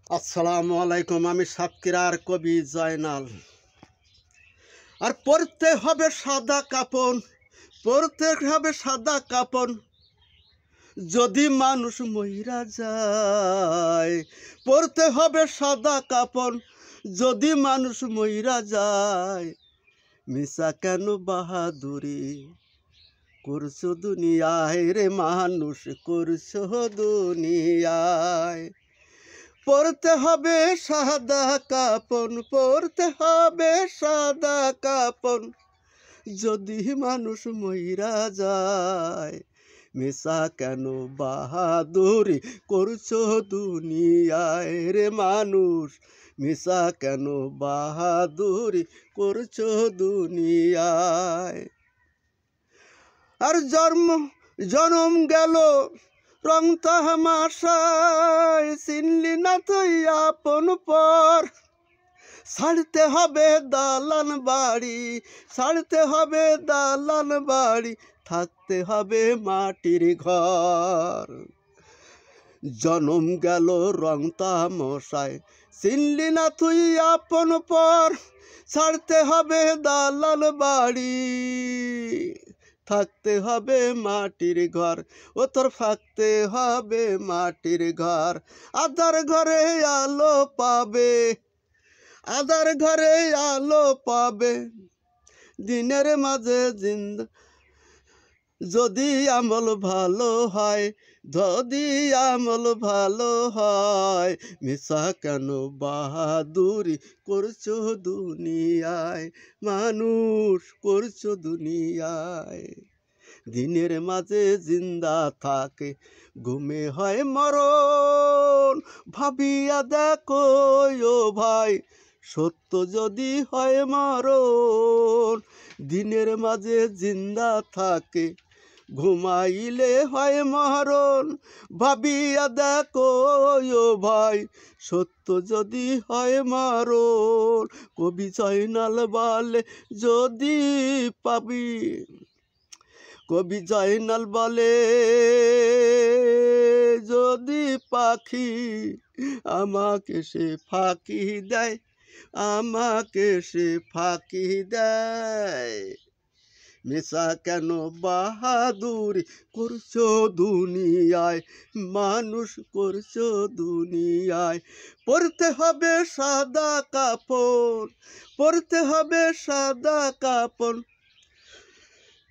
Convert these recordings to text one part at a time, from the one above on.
আসসালামু আলাইকুম। আমি সাতক্ষীরার কবি জয়নাল। আর পরতে হবে সাদা কাপড়, পরতে হবে সাদা কাপড়, যদি মানুষ মইরা যায়। পরতে হবে সাদা কাপড়, যদি মানুষ মইরা যায়। মিশা কেন বাহাদুরি করছো দুনিয়ায় রে মানুষ, করছো দুনিয়ায়। পরতে হবে সাদা কাপড়, পরতে হবে সাদা কাপড়, যদি মানুষ মইরা যায়। মিশা কেন বাহাদুরি করছো দুনিয়ায় রে মানুষ, মিশা কেন বাহাদুরি করছো দুনিয়ায়। আর জনম গেল রং তামাশায়, চিনলি না তুই আপন পর। ছাড়তে হবে দালান বাড়ি, ছাড়তে হবে দালান বাড়ি, থাকতে হবে মাটির ঘর। জনম গেল রং তামাশায়, চিনলি না তুই আপন পর। ছাড়তে হবে দালান বাড়ি, থাকতে হবে মাটির ঘর। ও তোর থাকতে হবে মাটির ঘর। আধার ঘরে আলো পাবে, আধার ঘরে আলো পাবে, দিনের মাঝে জিন্দা যদি আমল ভালো হয়, যদি আমল ভালো হয়। মিশা কেন বাহাদুরি করছো দুনিয়ায় মানুষ, করছো দুনিয়ায়। দিনের মাঝে জিন্দা থাকে, ঘুমে হয় মরণ। ভাবিয়া দেখো ও ভাই, সত্য যদি হয় মরণ। দিনের মাঝে জিন্দা থাকে, ঘুমাইলে হয় মরণ। ভাবিয়া দেখো ও ভাই, সত্য যদি হয় মরণ। কবি জয়নাল বলে যদি পাবি, কবি জয়নাল বলে যদি পাখি আমাকে সে ফাঁকি দেয়, আমাকে সে ফাঁকি দেয়। মিশা কেন বাহাদুরি করছো দুনিয়ায় মানুষ, করছো দুনিয়ায়। পরতে হবে সাদা কাপড়, পরতে হবে সাদা কাপড়,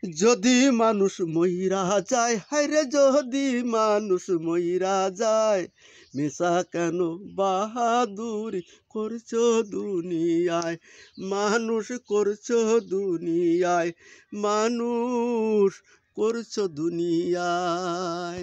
যদি মানুষ মইরা যায়। হায়রে যদি মানুষ মইরা যায়। মিশা কেন বাহাদুরি করছো দুনিয়ায় মানুষ, করছো দুনিয়ায় মানুষ, করছো দুনিয়ায়।